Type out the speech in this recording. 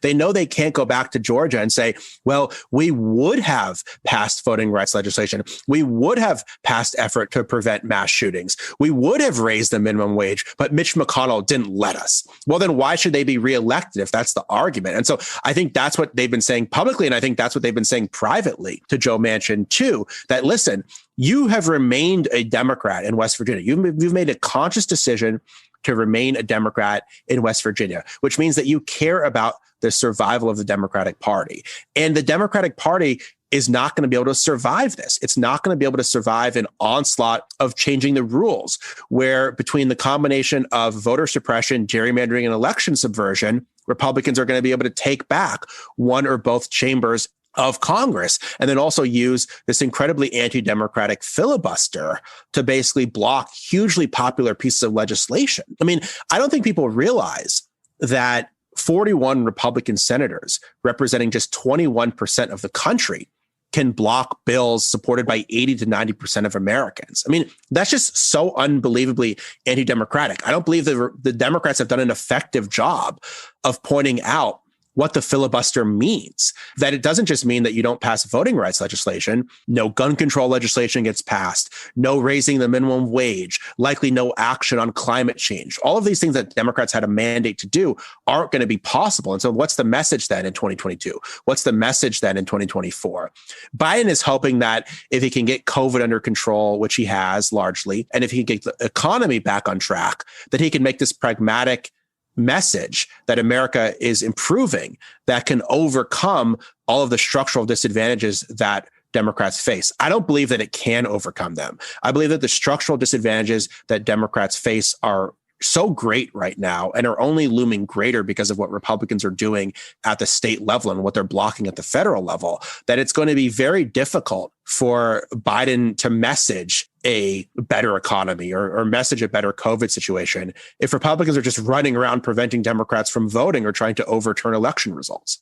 They know they can't go back to Georgia and say, well, we would have passed voting rights legislation. We would have passed effort to prevent mass shootings. We would have raised the minimum wage, but Mitch McConnell didn't let us. Well, then why should they be reelected if that's the argument? And so I think that's what they've been saying publicly. And I think that's what they've been saying privately to Joe Manchin too, that listen, you have remained a Democrat in West Virginia. You've made a conscious decision to remain a Democrat in West Virginia, which means that you care about the survival of the Democratic Party. And the Democratic Party is not going to be able to survive this. It's not going to be able to survive an onslaught of changing the rules, where between the combination of voter suppression, gerrymandering, and election subversion, Republicans are going to be able to take back one or both chambers of Congress, and then also use this incredibly anti-democratic filibuster to basically block hugely popular pieces of legislation. I mean, I don't think people realize that 41 Republican senators representing just 21% of the country can block bills supported by 80 to 90% of Americans. I mean, that's just so unbelievably anti-democratic. I don't believe the Democrats have done an effective job of pointing out what the filibuster means, that it doesn't just mean that you don't pass voting rights legislation, no gun control legislation gets passed, no raising the minimum wage, likely no action on climate change. All of these things that Democrats had a mandate to do aren't going to be possible. And so what's the message then in 2022? What's the message then in 2024? Biden is hoping that if he can get COVID under control, which he has largely, and if he can get the economy back on track, that he can make this pragmatic message that America is improving that can overcome all of the structural disadvantages that Democrats face. I don't believe that it can overcome them. I believe that the structural disadvantages that Democrats face are so great right now and are only looming greater because of what Republicans are doing at the state level and what they're blocking at the federal level, that it's going to be very difficult for Biden to message a better economy or message a better COVID situation if Republicans are just running around preventing Democrats from voting or trying to overturn election results.